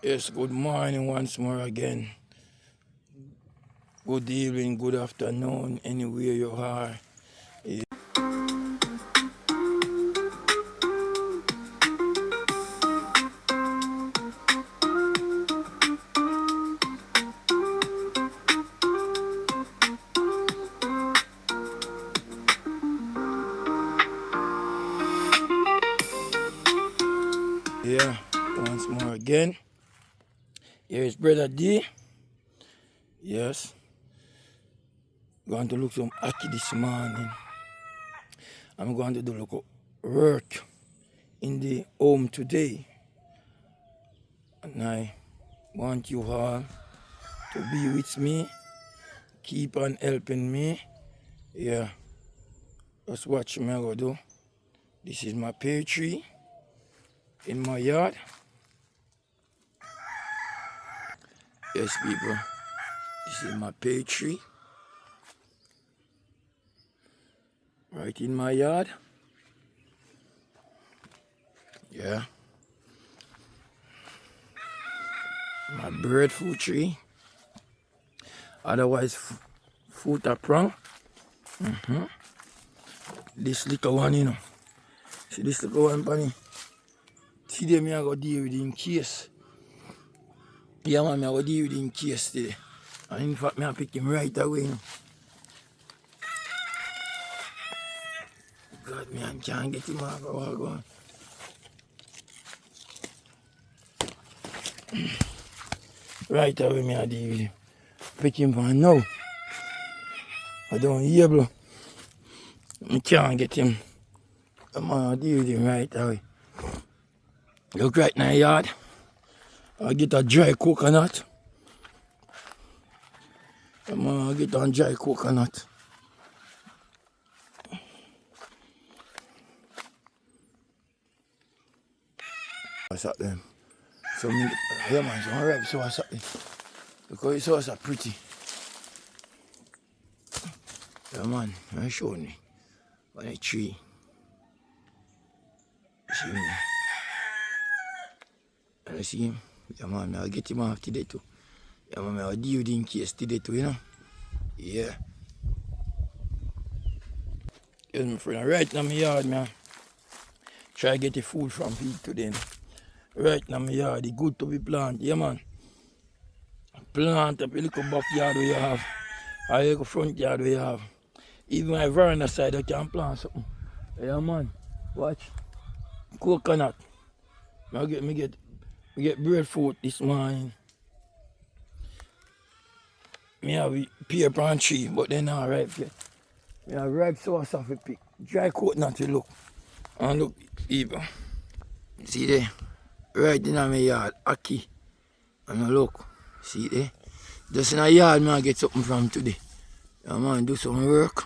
Yes, good morning once more again. Good evening, good afternoon, anywhere you are. Yeah, once more again. Here is Brother D. Yes, going to look some ackee this morning. I'm going to do look work in the home today. And I want you all to be with me. Keep on helping me. Yeah, just watch me go do. This is my pear tree in my yard. Yes, people. This is my pear tree. Right in my yard. Yeah. My breadfruit tree. Otherwise, fruit a prong. This little one, you know. See this little one, Panny? Today, me I go deal with in case. Yeah, man, me I go deal with in case today. And in fact, me I pick him right away, you know. God, me I can't get him out of go on. Right away, me I deal with him. Pick him from now. I don't hear, bro. I can't get him. I'm gonna deal with him right away. Look right in the yard. I get a dry coconut. I'm gonna get on dry coconut. What's up them? So me, yeah man, so I ripe so what's up? Because it's so pretty. Yeah man, I show me on a tree. See me? And I see him. Yeah man, I'll get him off today too. Yeah man, I'll deal with him in case today too, you know? Yeah. Yes, my friend, right now my yard, man. Try to get the food from feed to them. Right now my yard, it's good to be planted, yeah man. Plant up a little backyard where you have, or a little front yard where you have. Even my veranda side, I can plant something. Yeah man, watch. Coconut. I get breadfruit this morning. Me have pear plant tree, but they're not ripe yet. Me have ripe sour stuff to pick. Dry coconut to look. And look, people. See there? Right in my yard, ackee. And look, see there? Just in a yard, man, I get something from today. Yeah, man, do some work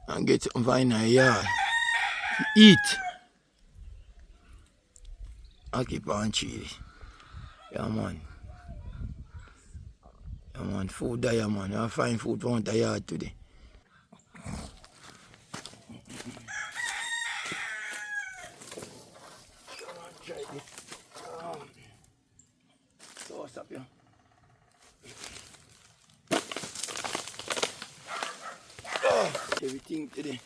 and get something from in a yard. Eat. Ackee plant tree. Yeah, man. Yeah, man, food there, man. I find food from the yard today. Try this. So what's up here? Everything today.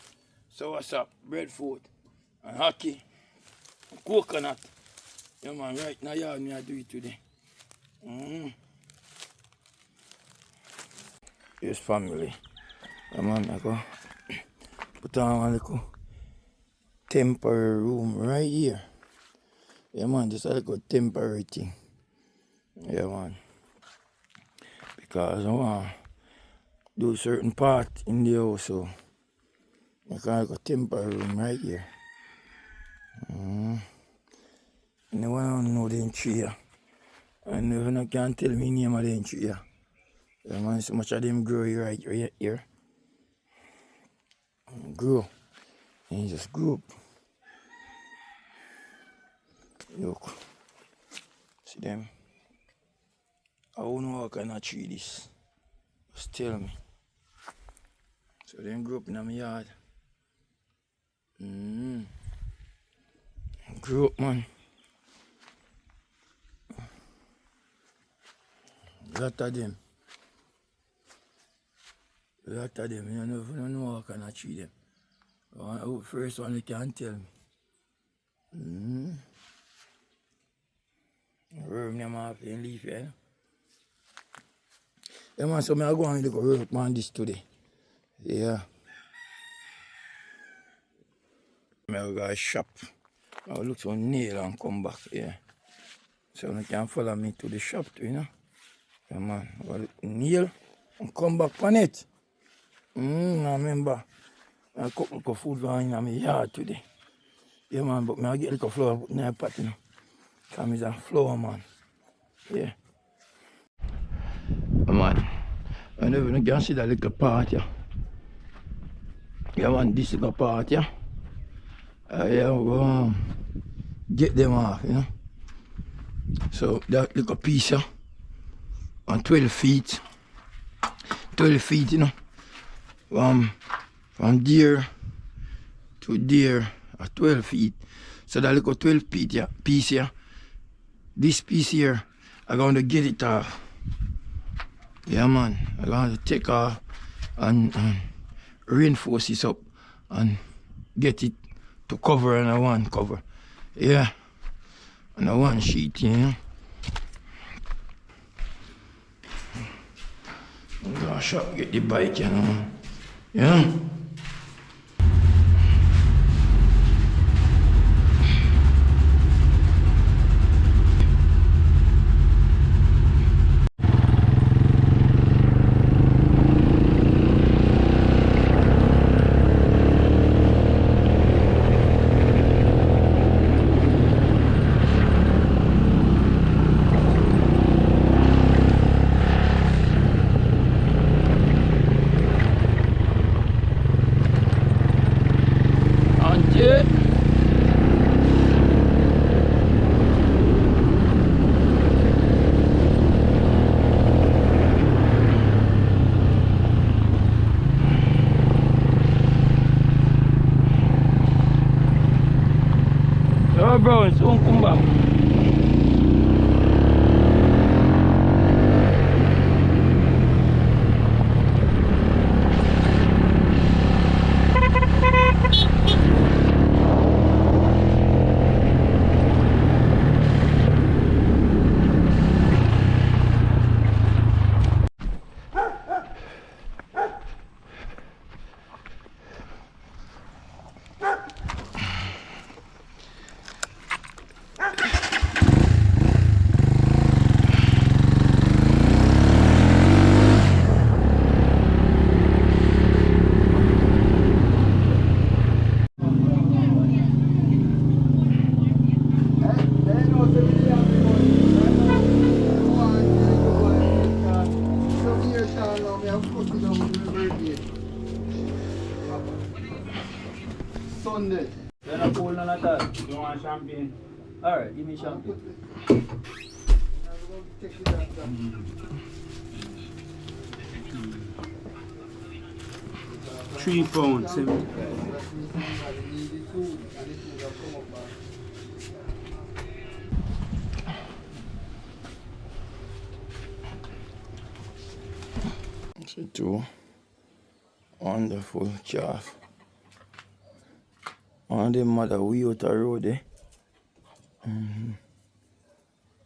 So what's up? Breadfruit and ackee, coconut. Yeah man, right now yard me I do it today. Yes family. Yeah man, I go put on a little temporary room right here. Yeah man, just a little temporary thing. Yeah man. Because I want to do certain part in the house, so I can go temporary room right here. No one know the tree here. And no one can tell me name of the tree here. Yeah man, so much of them grow right here. Grow. And just grow up. Look. See them? I don't know what kind of tree this. Just tell me. So them grow up in my yard. Grow up man. Lot of them. Lot of them. You don't know what kind of tree them. First one you can tell me. Worm them off in leaf here. Yeah, man, so I go and look work on this today. Yeah. I go to shop. I look for nail and come back here. So you can follow me to the shop too, you know. Yeah, man. I go look nail and come back on it. I remember. I cook little food for in my yard today. Yeah, man, but I get a little flour put in my pot, you know. Because I'm a flour man. Yeah. Man, I never can see that little part, yeah. Yeah, man, this little part, yeah. Yeah, get them off, you know. So that little piece, yeah, on 12 feet, you know, from there to there at 12 feet. So that little 12 feet, yeah, piece here, this piece here, I'm going to get it off. Yeah, man, I'm going to take off and reinforce this up and get it to cover on a one cover. Yeah, on a one sheet, you know. I'm going to shop, get the bike, you know. Yeah. Oh, bro, it's soon come back. Sunday. You're not cool none at all. You want champagne? Alright, give me champagne. 3 pounds, 75. See two wonderful calf. One of them mother way out the road, eh?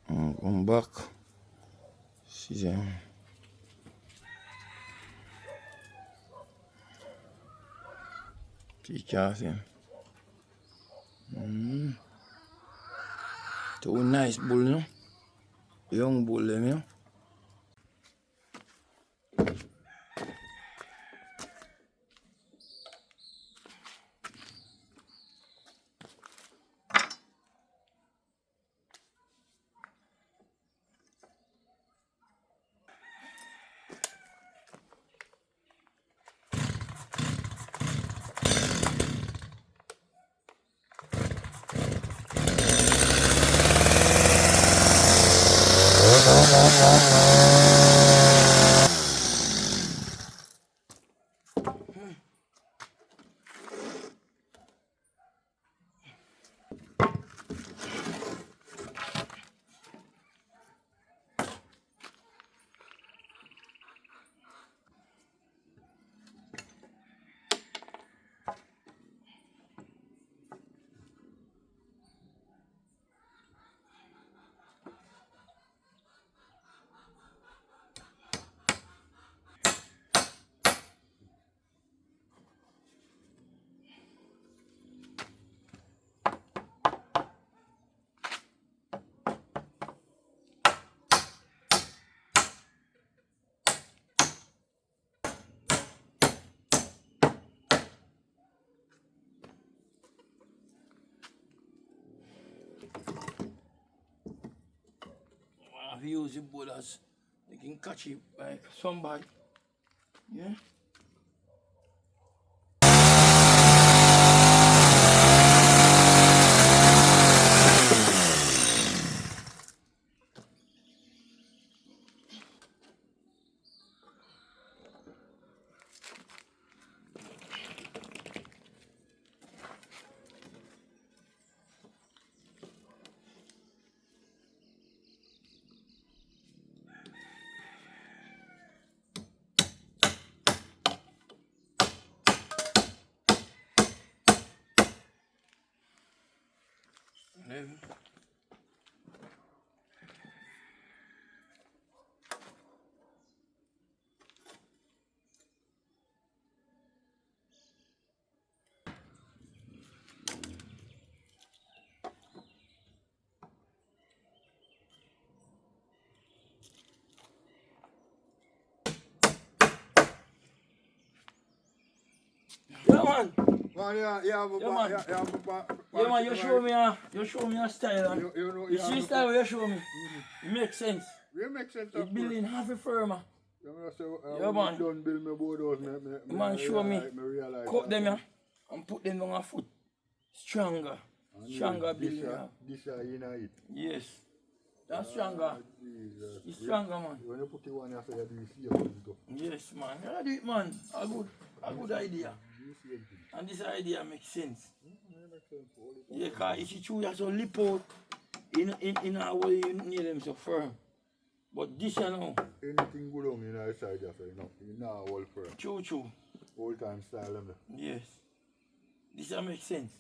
Come back. See them. See calf them. Two nice bull, you know? Young bull, them, you know? have to use the boat as they can catch it like somebody. Yeah. Yeah, man. Man, Yeah, man, you show me a style. And you see style you show me. It makes sense. It makes sense. It's building half a firm. Yeah, man. Don't build my board house. Man, show me. Realize Cut them here and put them on a foot. Stronger. Stronger building. This you know it. Yes. That's stronger. Jesus. It's stronger, man. When you put the one after you do it here. Yes, man. You do it, man. A good idea. And this idea makes sense. Yeah, because if you choose as a lip out in a way you need them so firm. But this, you know. Anything good on in our side, you know, all firm. True. Old time style. Yes. This makes sense.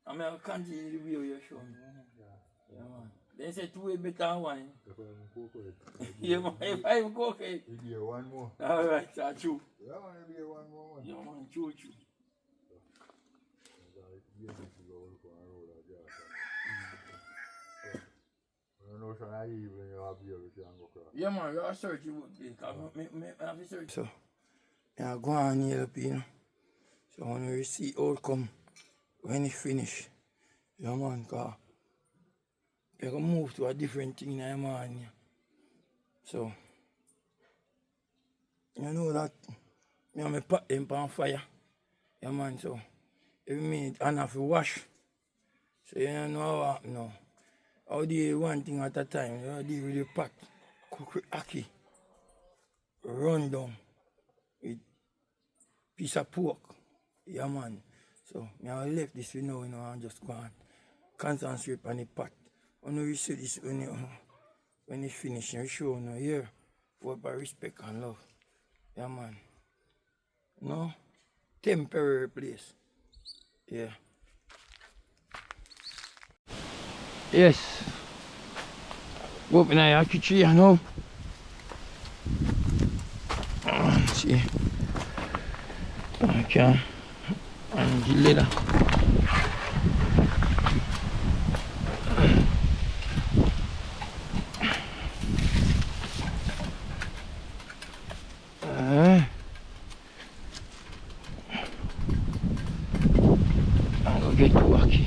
I mean, I'll continue the way you show me. Yeah, man. They say two way better than one. Yeah, man. If I'm cooking. You give one more. Alright, that's true. Yeah, man, you give one more. Yeah, man, true. Yeah, man, you are searching about this. I have to search. So, I go on here, you know. So, when you see outcome, when it finish, yeah, man, because you can move to a different thing in your mind. So, you know that I have pot them on fire. Yeah, man, so every minute I have to wash. So, you know what now. How do you one thing at a time? You deal with the pot, cook with ackee, run down with piece of pork. Yeah, man. So, I left this you know, and just go and concentrate on the pot. When you see this, when you finish, you show here, what by respect and love. Yeah, man. No? Temporary place. Yeah. Yes. Go up in our kitchen here now. See. Okay. And the leather. I'm gonna get to work here.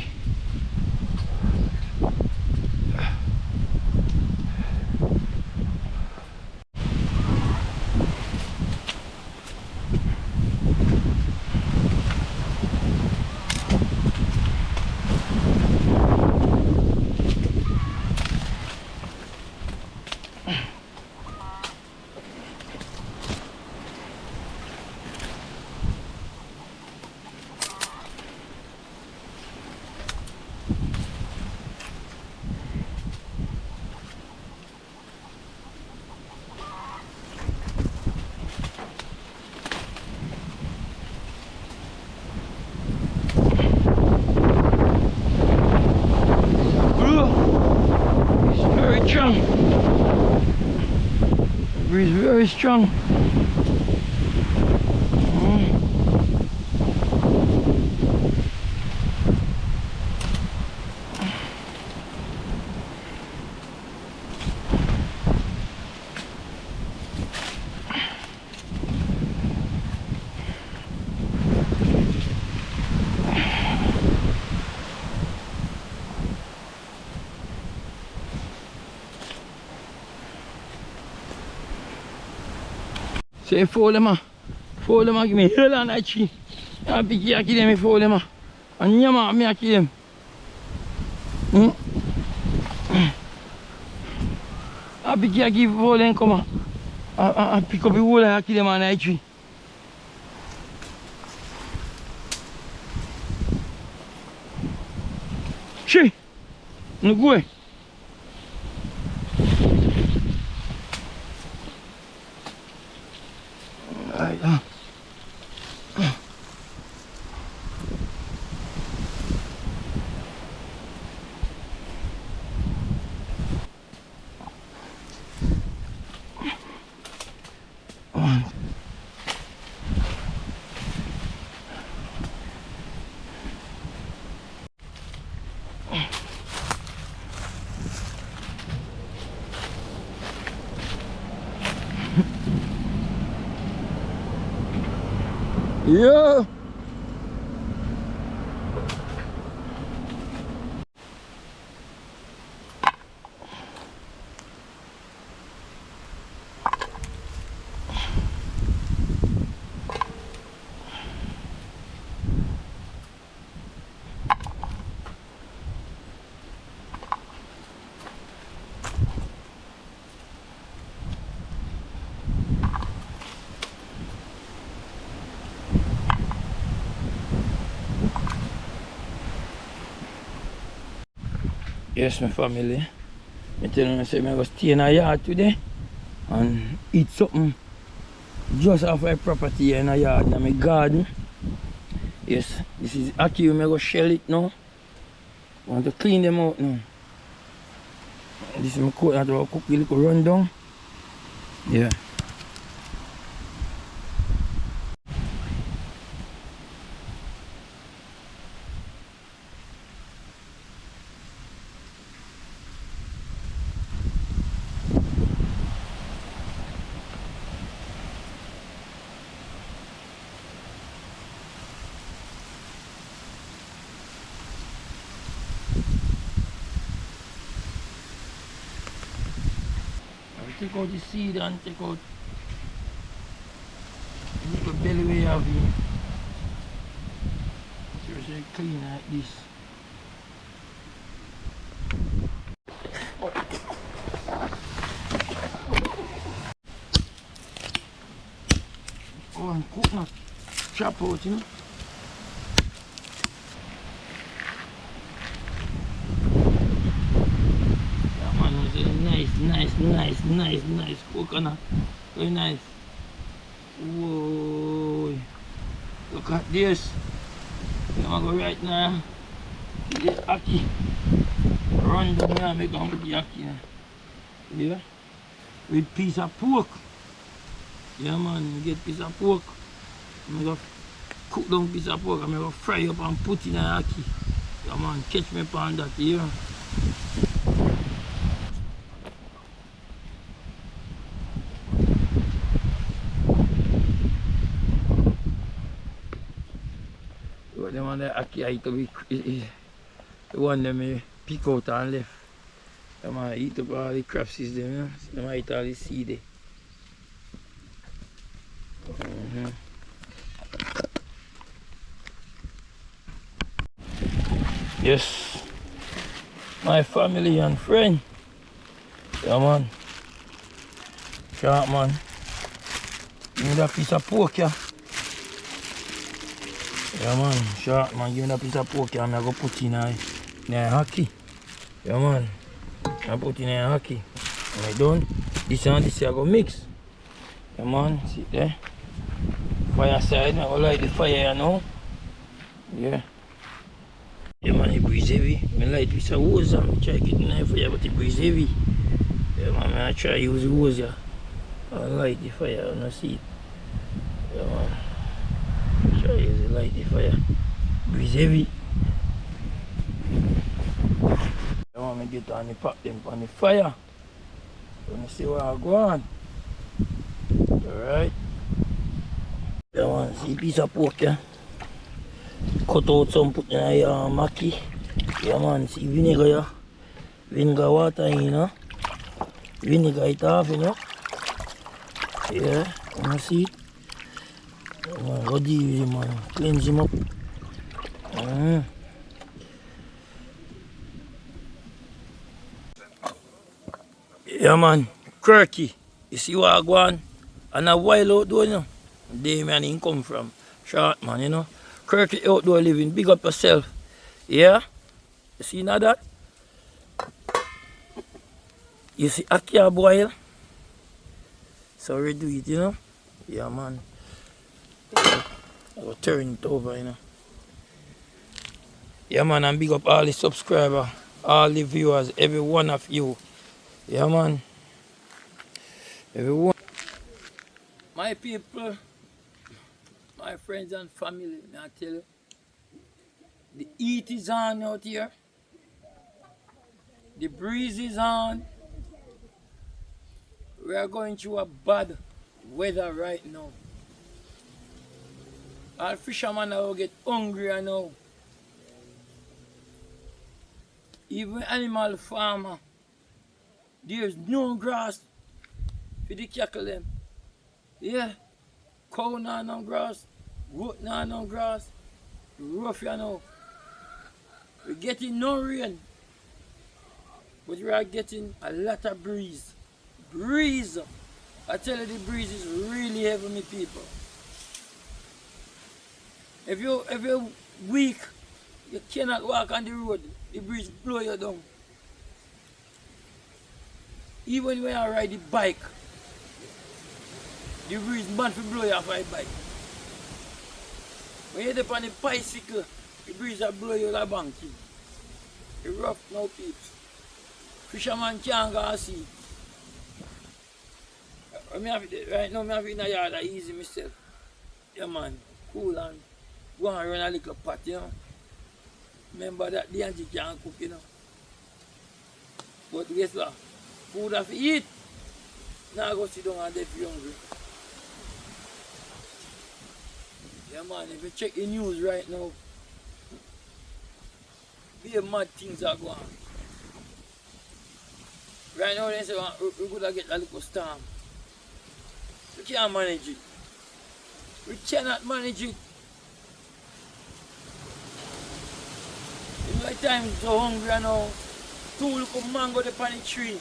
Breeze very strong. So you fold them, give me hell on that tree. I pick you, I kill them, you fold them. And you man, me I kill them. I pick you, I give fold them, come on. I pick up the whole and I kill them on that tree. She, no go. Yeah. Yes, my family. I tell you, I say, I'm going to stay in a yard today and eat something just off my property here in a yard, in my garden. Yes, this is Aki, I'm going to shell it now. I want to clean them out now. This is my coat, I want to cook a little rundown. Yeah. Take out the seed and take out the little belly we have here. So it's clean like this. Go and cook now. Chop out, you know. Nice coconut. Very nice. Whoa. Look at this. I'm gonna go right now. Get the Aki. Run down here and make one with the Aki. Yeah? With piece of pork. Yeah man, get piece of pork. I'm gonna cook down piece of pork. I'm gonna fry up and put in the Aki. Yeah man, catch me upon that here. The one that Aki eat up is the one that me pick out and left. The man eat up all the crab seeds them, you know? The man eat all the seed there. Yes, my family and friend. Yeah man. Sharp man. Give me that piece of pork, yeah. Yeah man, sharp man, give me that piece of pork and I'm going to put in a hockey. Yeah man, I put in a hockey. When I done, this and this I go mix. Yeah man, see there. Fire side, I go light the fire now. Yeah. Yeah man, it breeze heavy. I light with a hose and try to get the knife fire, but it breeze heavy. Yeah man, I try to use the hose here. I light the fire and I see it. Yeah man. Try to use the light the fire. Breeze heavy. I want me get on the pop them on the fire. Wanna see what I go on. Alright. I want to see a piece of pork, yeah. Cut out some, put in a maki. Yeah man, see vinegar, yeah. Vinegar water in, you know. Vinegar it off, you know. Yeah. You see it? What do you man? Cleanse him up. Yeah man, Kirky. You see what I go on? And a while outdoor, you know. They man he come from. Short man, you know. Kirky outdoor living. Big up yourself. Yeah? You see now that? You see Akia boil? So we do it, you know? Yeah man. I will turn it over, you know. Yeah man, and big up all the subscribers, all the viewers, every one of you. Yeah man. Everyone. My people, my friends and family, may I tell you, the heat is on out here. The breeze is on. We are going through a bad weather right now. All fishermen now get hungry now. Even animal farmer, there's no grass for the cattle them. Yeah, cow nah no grass, goat nah no grass, rough you know. We're getting no rain, but we are getting a lot of breeze. Breeze! I tell you the breeze is really heavy, me people. If you're weak, you cannot walk on the road, the breeze blow you down. Even when I ride the bike, the breeze man to blow you off my bike. When you're on the bicycle, the breeze will blow you like a banky. It's rough now, peeps. Fisherman can't go and see. Right now, I'm in the yard, I easy myself. Yeah, man, cool and go and run a little pot, you know. Remember that the auntie can't cook, you know. But guess what? Food have to eat. Now go sit down and if you're hungry. Yeah, man, if you check the news right now, be mad things are going on. Right now, they say we're going to get a little storm. We can't manage it. We cannot manage it. In my time, so hungry now. Two little mango up on the tree.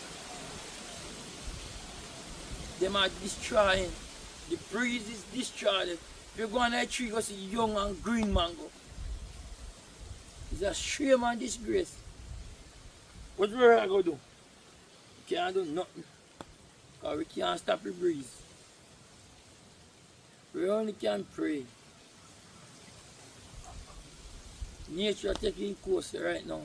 Them are destroying. The breeze is destroyed. If you go on that tree, you go see young and green mango. It's a shame and disgrace. What we are going to do? We can't do nothing. Because we can't stop the breeze. We only can pray. Nature taking course right now.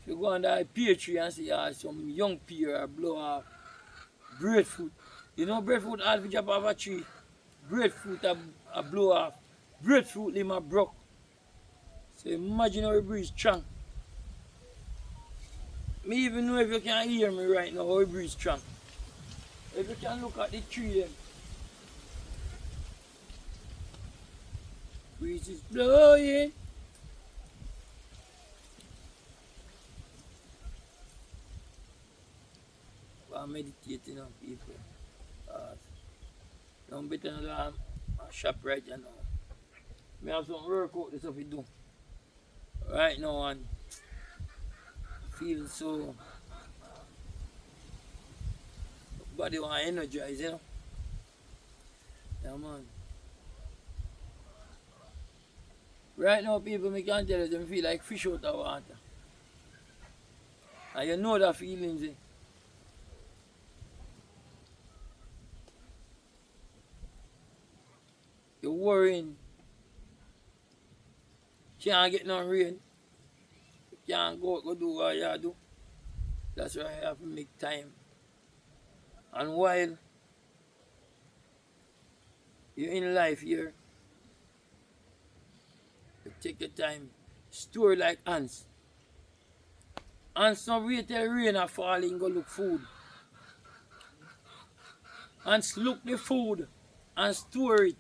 If you go under a pear tree and see some young pear blow off breadfruit. You know breadfruit all drop off a tree. Breadfruit a blow off. Breadfruit limb a broke. So imagine how it breeze strong. Me even know if you can hear me right now how it breeze strong. If you can look at the tree then. Breeze is blowing. I'm meditating on people. I'm better than a shop right now. I have some workout this stuff we do. Right now and feel so body want energize, you know. Yeah man. Right now people me can tell you them feel like fish out of water. And you know that feeling, eh? You're worrying. Can't get no rain. You can't go do what you do. That's why you have to make time. And while you're in life here, you take your time. Store like ants. Ants don't wait till rain are falling go look food. Ants look the food and store it.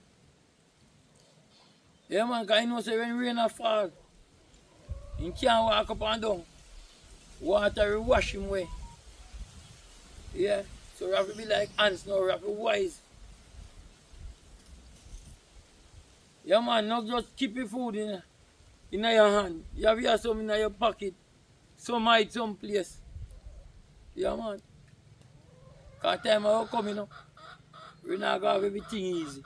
Yeah man, because you know say when rain a fall, you can't walk up and down. Water will wash him away. Yeah. So we have to be like ants now, we have to be wise. Yeah man, not just keep your food in your hand. You have here some in your pocket. Some hide some place. Yeah man. Cause time I will come, you know. We're not gonna have everything easy.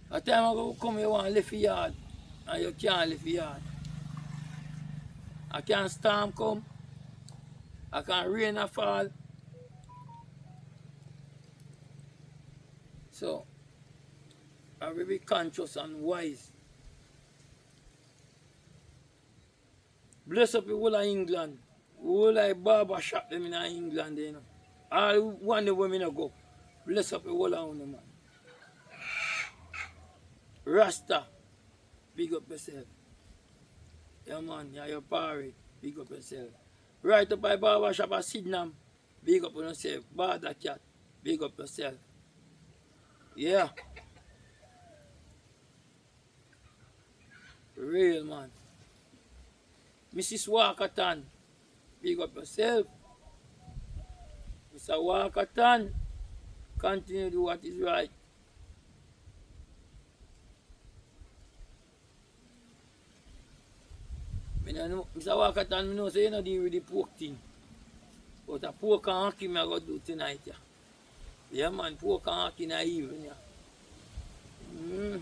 A time I will come, you want to live your yard. And you can't live your yard. I can't storm come. I can't rain a fall. So I will be conscious and wise. Bless up the whole of England. Whole of barber shop them in England, you know. All one the women go. Bless up the whole of them, man. Rasta, big up yourself. Yeah man, you're your party, big up yourself. Right up by barber shop at Sydenham, big up on yourself. Border cat, big up yourself. Yeah. Real man. Mrs. Walkerton, big up yourself. Mr. Walkerton, continue to do what is right. I know, Mr. Walkerton, I know say you don't deal with the pork thing. But a pork and hockey I go do tonight. Yeah, yeah man, pork and hockey in the evening. Yeah.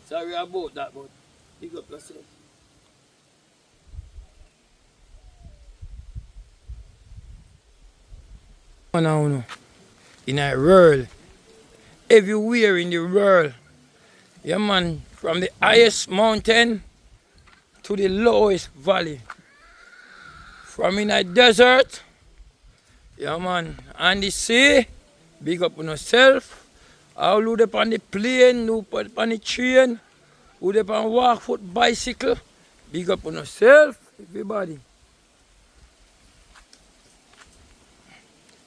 Sorry about that, but big up yourself. Now, in the world, everywhere in the world, yeah man, from the highest mountain to the lowest valley, from in a desert, yeah man, and the sea, big up on yourself. All who up on the plane, who up on the train, who up on walk foot bicycle, big up on yourself, everybody.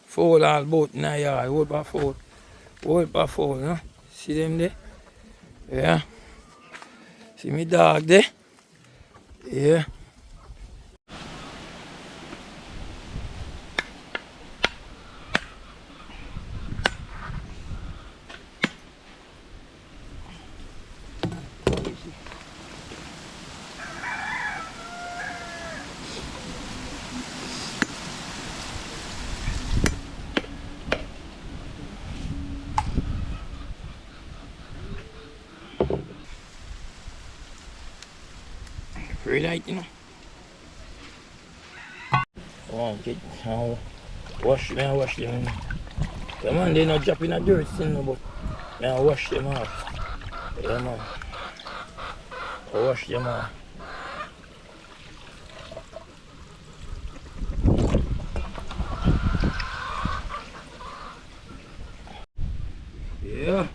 Fold all boat in the yard, hold by fold, no? See them there? Yeah. See me dog there? Yeah. Free light, you know. Oh, get now. Wash them. Come on, they're not dropping a dirt still, no, but I wash them off. Yeah, man. I wash them off. Yeah.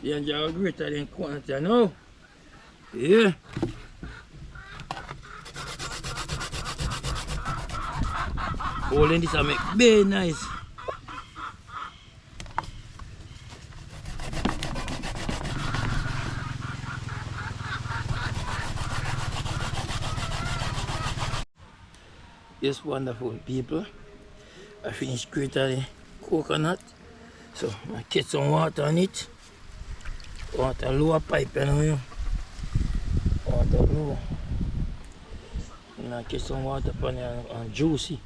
The angel are greater than quantity, now. Yeah. Holding this will make very nice. Yes, wonderful people. I finished grating the coconut. So I get some water on it. Water lower pipe, you know. Water lower. And I get some water on it and juicy.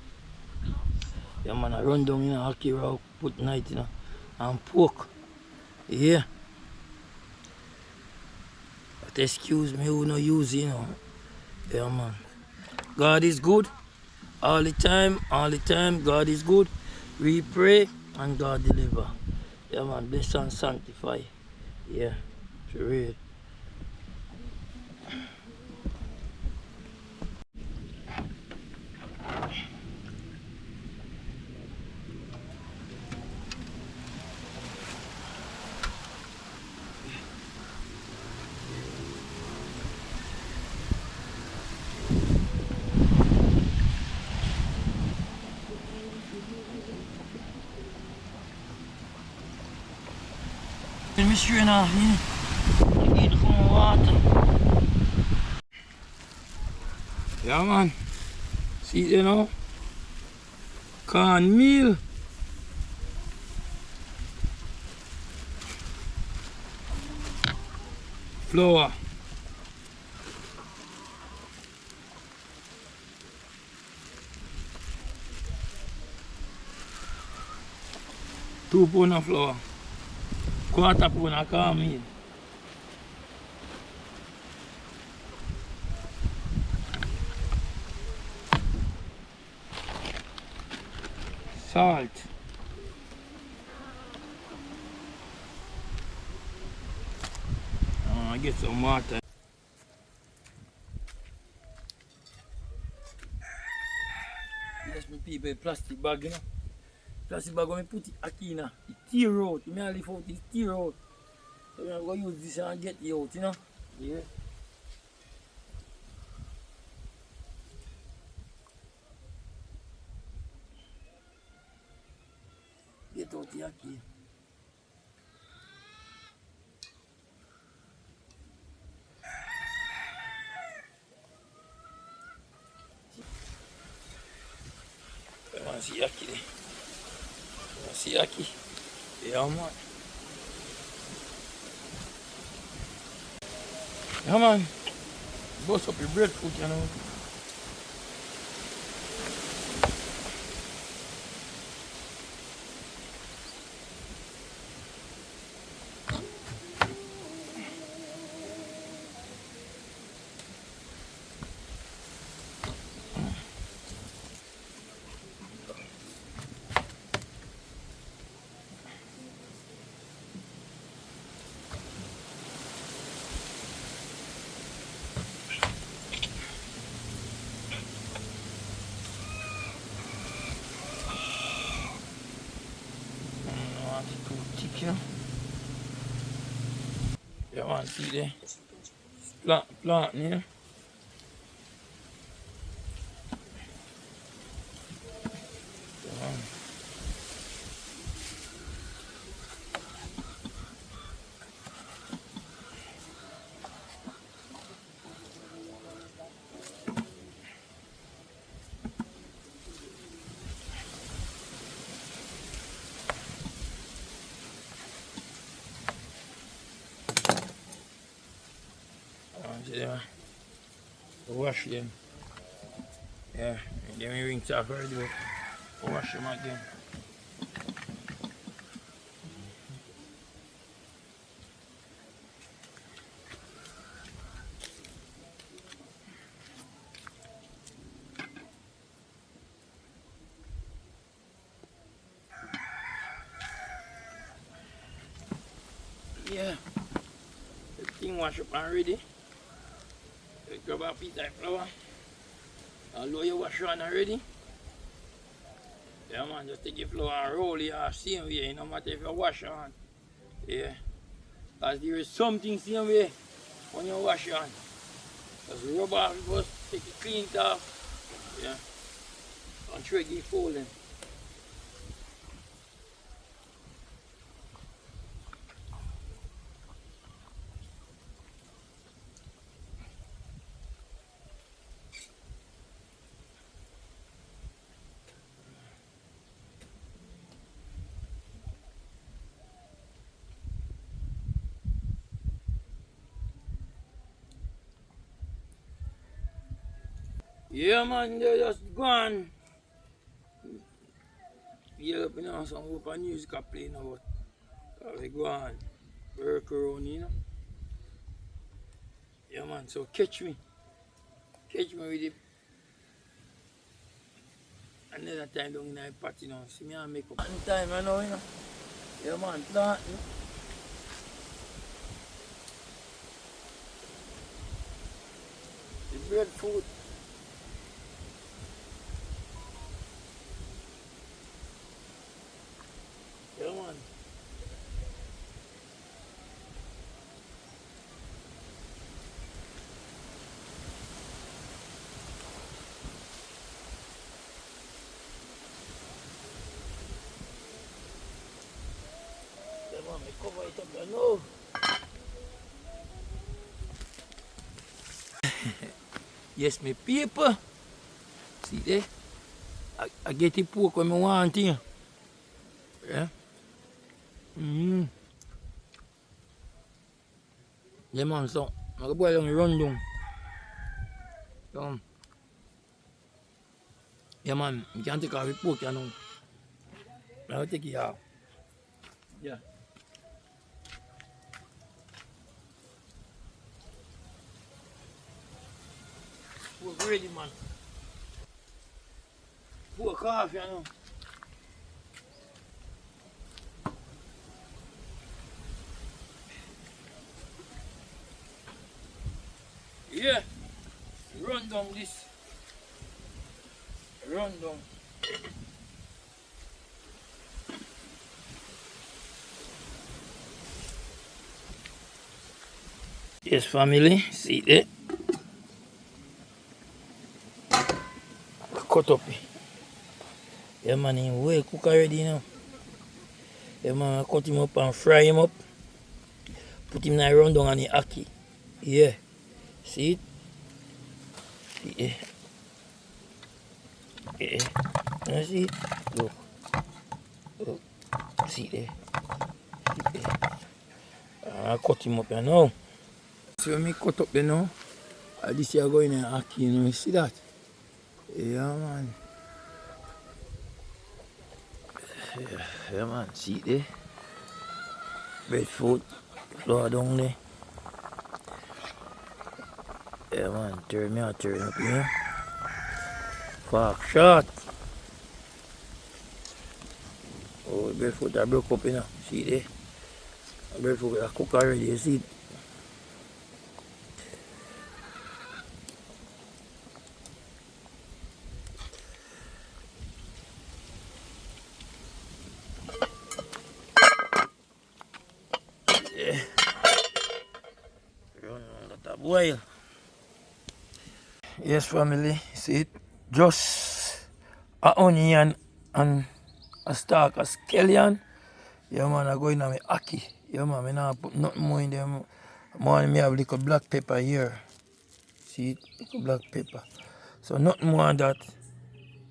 Yeah man, I run down in a hockey rock, put night, you know, and pork. Yeah. But excuse me, who no use, you know. Yeah man. God is good. All the time, God is good. We pray and God deliver. Yeah man, bless and sanctify. Yeah, for real. Misschien nog niet. Ik eet gewoon water. Yeah, man. See it, you know? Cornmeal. Flour. 2 pound of flour. 1/4 pound of cornmeal. Salt. Get some water. Yes, my people, plastic bag, you know. Plastic bag when I put it aquí now, it tear out. Me I lift out, it tear out. So I'm going to use this and get it out, you know. Yeah. Get out the aquí. You want to see aquí there? You want to see aquí? Yeah, man. Yeah, man. Bust up your breadfruit, you know. Not too thick, you know. You want to see there? Plant, you know. See there? Wash them. Yeah, and then we rinse off already, but wash them again. Yeah, everything wash up and ready. You grab a piece of flour. Although you wash on already. Yeah, man, just take your flour and roll it off same way, no matter if you wash on. Yeah, because there is something same way when you wash on. Just rub off it first, take it clean off. Yeah, and try to folding. Yeah, man, they just gone. Yeah, up, you know, some open music are playing now, but we go on, work around, you know. Yeah, man, so catch me with it another time down in the party, you know. See me and make up. One time, I know, you know. Yeah, man, plant, you know. The breadfruit. Yeah, man. Yeah, man, me cover it up, you know. Yes, me people. See there? I get the pork when I want here. Yeah? Mm-hmm. Yeah, man, so I'm going to boil down the rundown. Yeah, man, you can't take off the pork, you know. I'll take it out. Yeah. Pork ready, man. Pork off, you know. Yeah. Run down this. Run down. Yes, family. See there? Cut up. Yeah, man, he well cook already, you know. Yeah, man, I cut him up and fry him up. Put him in a rundown on the ackee. Yeah. See it? Yeah. Yeah. You see it? Look. Look. See it there? See it there? I cut him up, you know. So when me cut up there now, this year going in ackee, you know, you see that? Yeah, man. Yeah, man. See it there? Breadfruit. Flour down there. Yeah, man. Turn me out, turn up, you know. Fuck shot. Oh, breadfruit I broke up, you know. See there? Breadfruit I cook already, you see it? Yeah. Run that a boil. Yes, family. See it? Just a onion and a stalk of scallion. Yeah, man, I go in on my ackee. Yeah, man, I not put nothing more in there. More me have little black pepper here. See it? Little black pepper. So nothing more than that.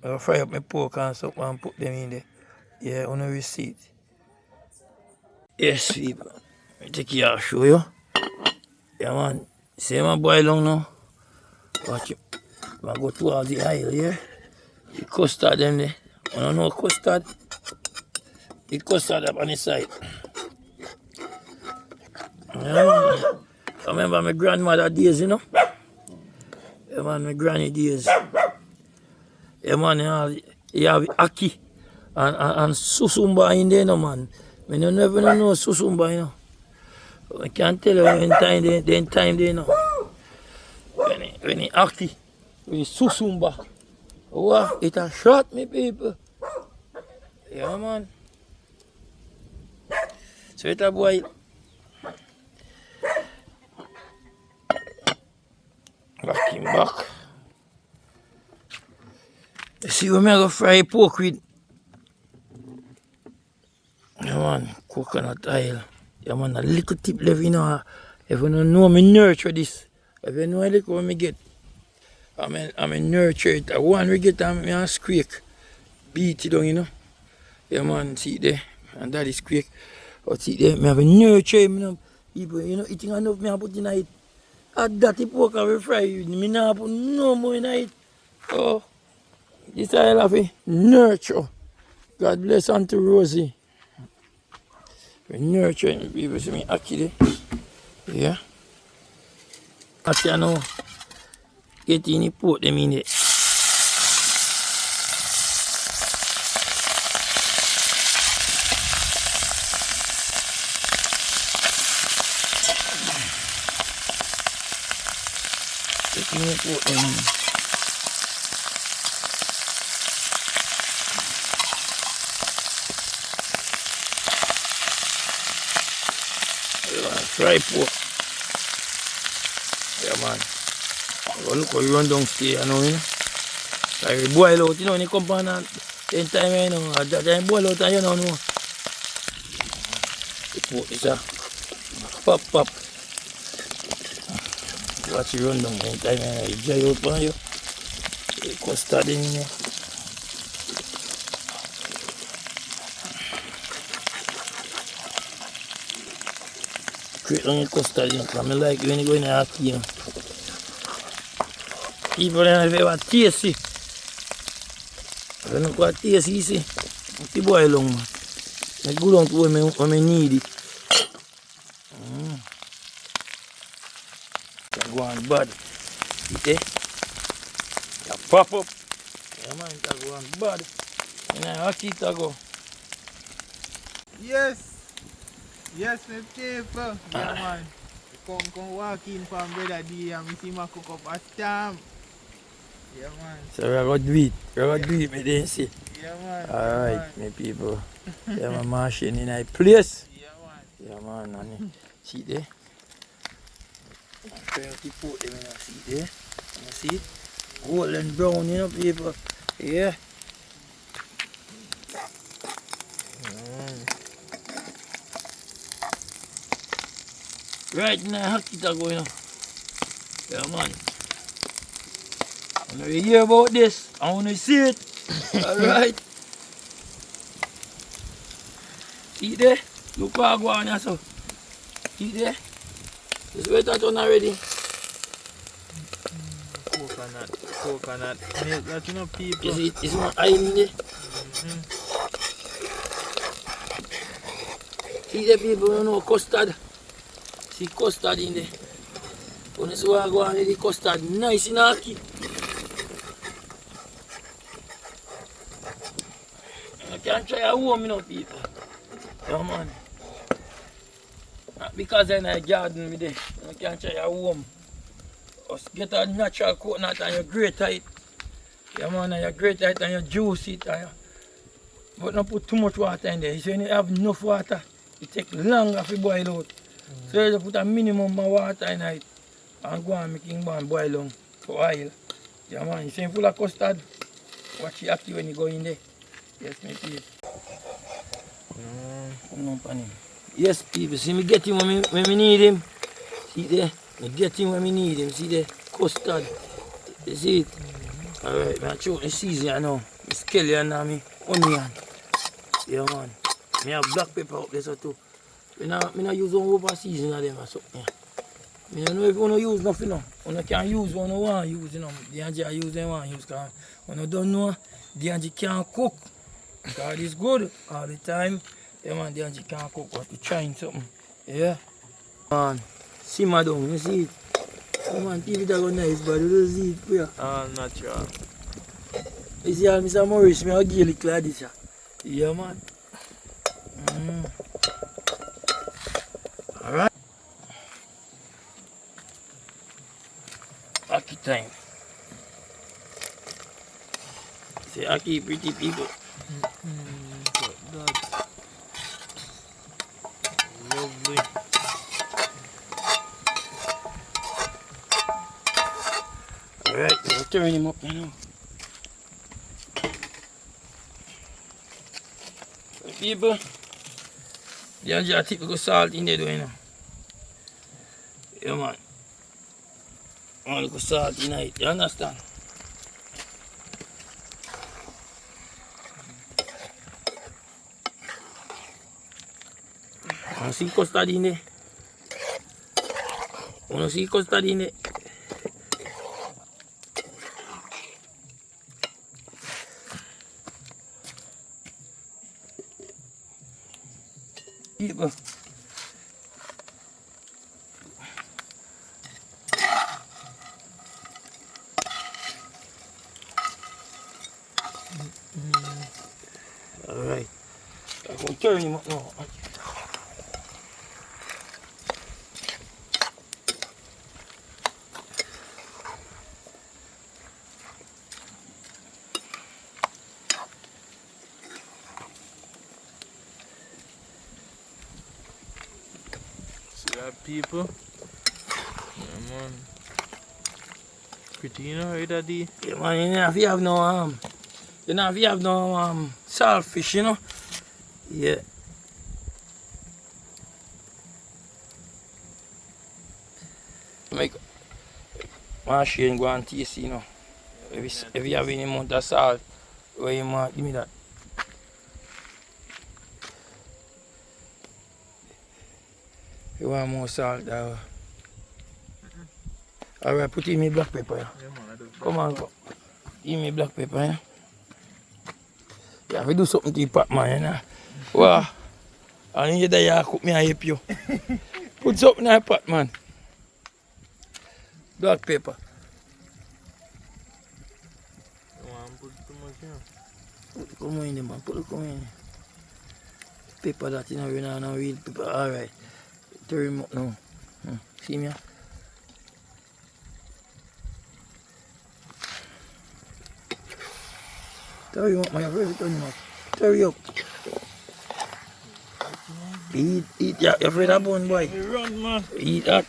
I'll fry up my pork and something and put them in there. Yeah, on a receipt. Yes, people. Let me take you out, show you. Yeah, man. See my boil long now. Watch it. I go to all the aisle here. The custard them there. I don't know custard. The custard up on the side. Yeah, man. I remember my grandmother days, you know. Yeah, man, my granny days. Yeah, man, you have ackee and susumba in there, no, man. I never know susumba, you know. I can't tell you when time they know. When it ackee, when it susumba. Wow, it a shot, me people. Yeah, man. So it a boil. Back him back. You see when I go fry pork with. Yeah, man, coconut oil. Yeah, man, a little tip left, you know. If you don't know me nurture this, if you know a little what me get, I'm a nurture it. One we get, I'm squeak. Beat it down, you know. Yeah, man, see it there. And that is quick. But see there, I have a nurture him, you know. People, you know, eating enough, me put in it. At that pork I will fry you. Me not put no more in it. Oh, this I have a nurture. God bless Auntie Rosie. We nurture people see me ackee there. Yeah. Ackee now. Get in the pot them in there. Get in the pot them in. Fry pork. Yeah, man. Oh, look how you run down stay, you know, you know. Like you boil out, you know, when you come on and then time, you know, at that time boil out and you know. The pork is a pop. Watch you run down anytime you dry out on you. The custard in there. Create on the custard in, because I like when you go in the hockey, you know. People don't ever taste it. I don't know what taste is, see. It's boil long, man. I go down to when I need it. Can go on bad. See, you pop up. Yeah, man, it go on bad. And I hockey it go. Yes. Yes, my people. Yeah, man. Come walk in from Brother D and we see my cook up a stamp. Yeah, man. So we're going to do it. We're going to do it, me then see. Yeah, man. Alright, my people. Yeah, my machine in a place. Yeah, man. Yeah, man. And see there. I'm trying to put them in a seat there. You see it? Golden brown, you know, people. Yeah. Right now, how it go, you know? Yeah, man. When you hear about this, I want to see it. Alright. See there? Look what I go on here, so. See there? It's wet that one already. Coconut milk, that you know, people. You see, it's not iron in there. See there, people, you know custard. See custard in there. When you see what I go on with the custard, nice in hockey. You can try a home, you know, people. Yeah, man. Not because I'm in a garden with it. You can try a home. Just get a natural coconut and you grate it. Yeah, man, and you grate it and you juice it. And but not put too much water in there. So when you have enough water, it takes longer to boil out. So you put a minimum of water in it and go and make it boil on for a while. Yeah, man, you see full of custard. Watch it active when you go in there. Yes, my people. Yes, people, see me get him when me need him. See there? I get him when I need him. See the custard. You see it? Alright, I choke the season now. My scallion and my onion. Yeah, man. I have black pepper up there so too. I not use one over season of them or something. I don't know if you want to use nothing. You can use one you want to use. The Angie use them want to use. Because when you don't know, the Angie can't cook. Because it's good all the time. Yeah, man, the Angie can't cook. But you trying something. Yeah. Man. Simmer down, you see it? Come on, TV that go nice, but you don't see it, bro. All natural. You see how Mr. Morris, me a gaelic like this, yeah, man. Alright. Aki time. Say Aki, pretty people. That's lovely. Alright, we'll turn him up, you know. So people, the Angie typical salt in there, though, you know. Yeah, man. One little salt in it, you understand? You see custard in there? You see custard in there? People. Alright. I'm going to turn him up now. See that, people? Yeah, man. Pretty, you know, right, Daddy? Yeah, man, you know, if you have no saltfish, you know. Yeah. Machine go and taste, you know. If you have any amount of salt, where you want, give me that. You want more salt, Alright, put in me black pepper. Yeah. Yeah, man, I do. Come on, go. Give me black pepper. Yeah. You have to do something to your pot, man. You know? Wow. And you there, you cook me and help you. Put something in your pot, man. Black pepper. You want to put too much here? Put the come in there, man. Put the come in there. Pepper that, you know, we don't know real pepper. Alright. Turn him up now. See me? Turn him up, man. You're turn him up. Turn him up. Eat, yeah. You're afraid of bone, boy. You run, man. Eat that.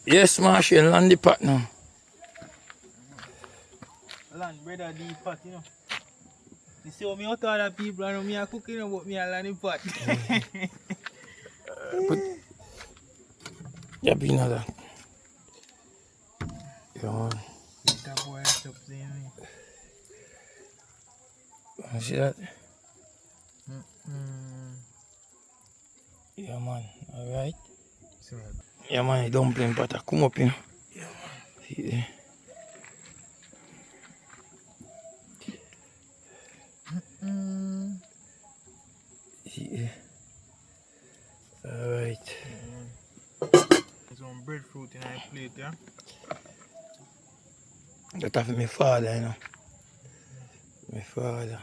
Yes, Marshall, land the pot now. Land brother the pot, you know. You see how me out other people and me a cooking, but me a land the pot. Put your peanut there. Yeah, man. That boy stop saying me. You see that? Yeah, man. Alright. See what? Yeah, man, the dumpling pot. Come up, you know. Yeah, man. See there. See there. Alright. There's some breadfruit in my plate, yeah? That have my father, you know. My father.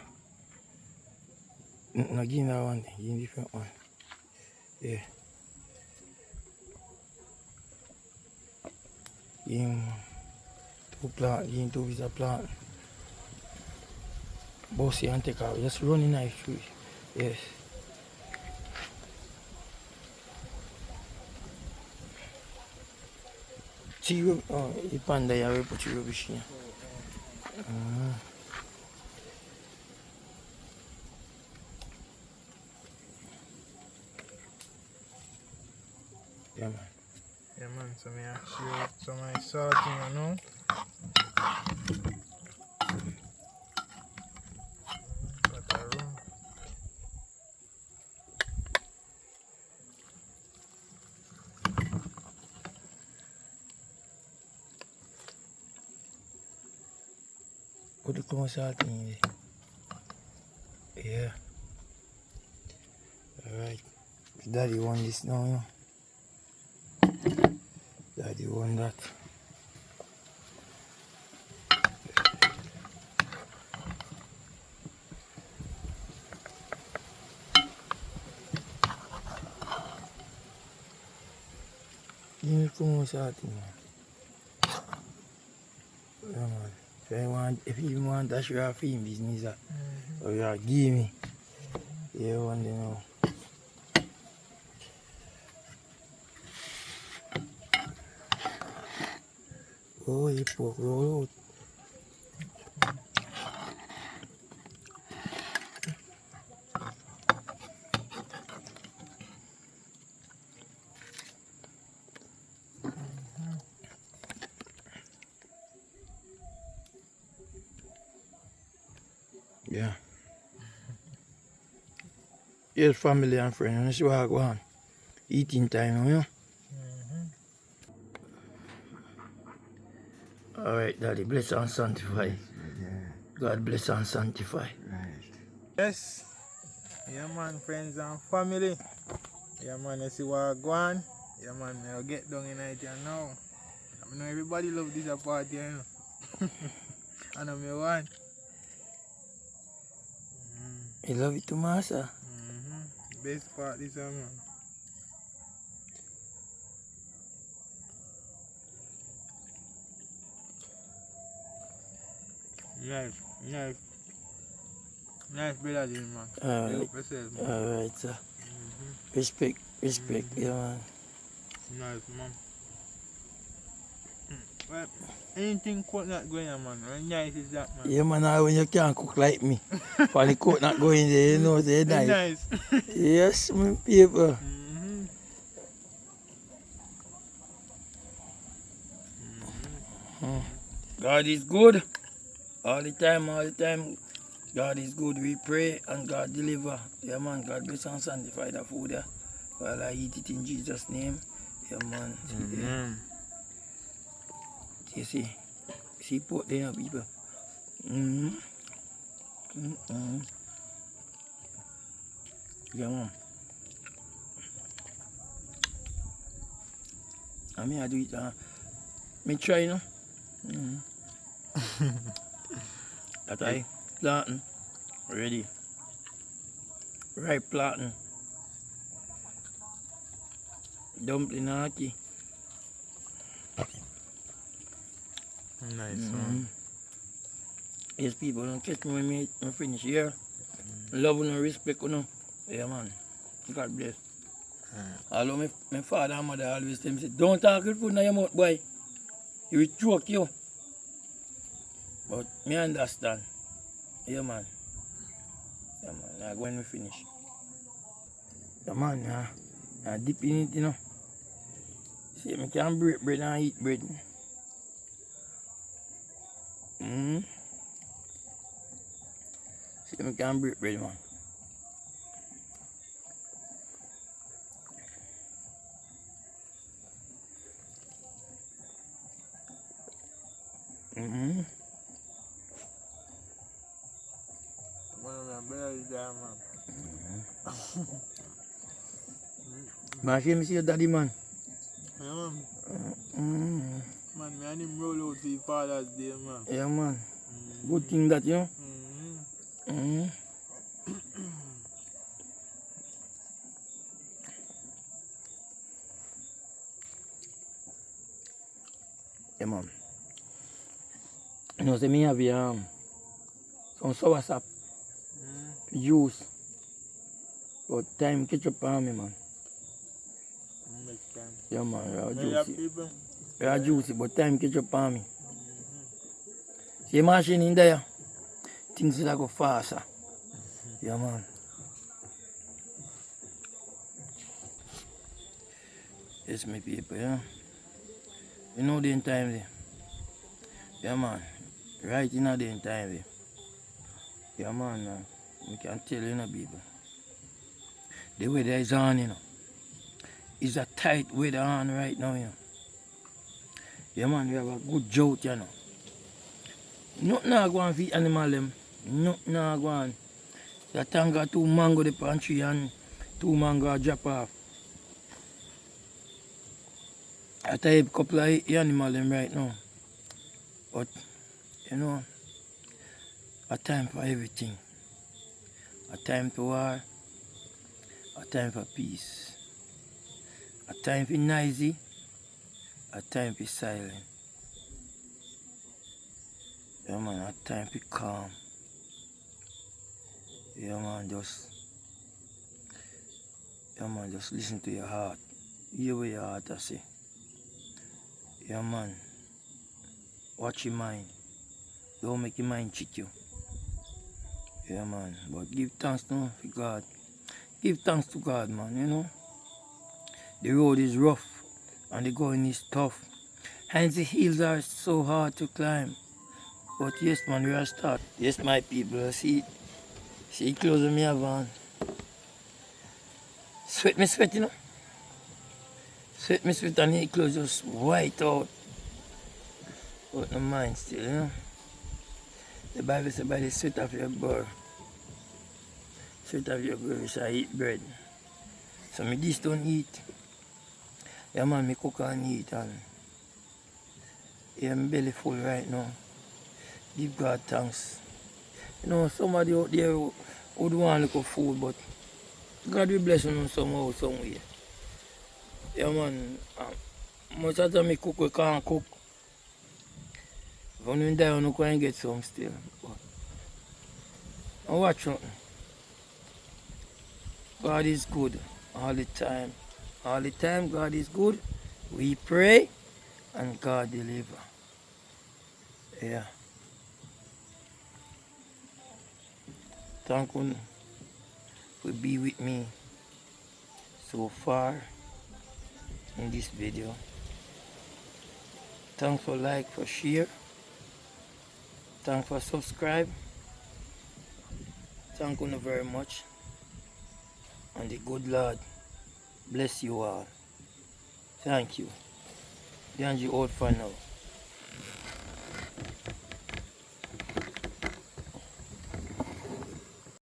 No, give me that one. Give me different one. Yeah. Give him 2 plant. Give him 2 pieces of plant. Bossy and take out. Just run the knife through it. Yes. See, oh, the panda, you will put your rubbish here. Yeah, man. Yeah, man, so me actually out some of my salt, you know. Got a room. Put the corn salt in there. Yeah. Alright. Daddy want this now, you know. Daddy want that. Give me corn salt in there. Yeah, man. So if you want that, you have film business, or you give me. Yeah, one day now. Oh, you pork roll out. Yeah. Here's family and friends. You see what I go on. Eating time, you know. Alright, Daddy, bless and sanctify. God bless and sanctify. Yes. Yeah, man, friends and family. Yeah, man, you see what I go on. Yeah, man, I'll get down in it now. I know everybody love this party, you know. I know me one. You love it too, Master? Best part is man. Nice brother, man. Alright. Yourself, man. Alright, sir. Respect, yeah, man. Nice, man. Well, anything coconut going on, man. How nice is that, man? Yeah, man, when you can't cook like me. For the coconut going there, you know, they're It's nice. nice. Yes, my people. Mm-hmm. God is good. All the time, all the time. God is good. We pray and God deliver. Yeah, man. God bless and sanctify the food there. While I eat it in Jesus' name. Yeah, man. See there. You see pork there, people. Mm-hmm. Mm-hmm. Yeah, man. I mean, I do it. Me try, you know. Mm-hmm. That I planting. Ready. Ripe planting. Dumpling hearty. Nice, man. Yes, people don't catch me when I finish here. Love and respect, you know. Yeah, man. God bless. Although my father and mother always tell me, say, don't talk with food in your mouth, boy. He will choke you. But me understand. Yeah, man. Yeah, man. Now when we finish. Yeah, man. I dip in it, you know. See, I can break bread and eat bread. Mm-hmm. See, I can break bread, man. Mm-hmm. One of my brothers there, man. Man, see me see your daddy, man. Yeah, man. Mm-hmm. Man, me and him roll out for your Father's Day, man. Yeah, man. Good thing that, you know. Mm-hmm. Mm-hmm. Yeah, man. You know, say me have some sour sap juice. But time catch up on me, man. Next time. Yeah, man. Many Juicy. people. Yeah, juicy, but time catch up on me. See, machine in there, things will go faster. Yeah, man. Yes, my people, yeah. You know the time there. Yeah, man. Right in the time there. Yeah, man. We can tell you, people. The weather is on, you know. It's a tight weather on right now, you know. Yeah, man, we have a good drought, you know. Nothing not going for animal them. Nothing not going. The tanga 2 mango the pantry and 2 mango drop off. I tell you a couple of animal them right now. But, you know, a time for everything. A time for war. A time for peace. A time for noisy. A time for silent. Yeah, man, a time for calm. Yeah, man, just listen to your heart. Hear what your heart I say. Yeah, man, watch your mind. Don't make your mind cheat you. Yeah, man, but give thanks to God. Give thanks to God, man, you know. The road is rough and the going is tough. And the hills are so hard to climb. But yes, man, we are start. Yes, my people, see clothes me have on. Sweat, you know. Sweat and the clothes just white out. But no mind still, you know. The Bible says by the sweat of your brow, sweat of your brow, you shall eat bread. So me this don't eat. Yeah, man, me cook and eat and yeah, my belly full right now. Give God thanks. You know, somebody out there would want to look for food, but God will bless you somehow, some way. Yeah, man. Most of the time me cook, we can't cook. When we die, we can't get some still. But I watch something. God is good all the time. All the time, God is good. We pray and God deliver. Yeah. Thank you for be with me so far in this video. Thanks for like, for share. Thanks for subscribe. Thank you very much. And the good Lord bless you all. Thank you. Yanji old for now.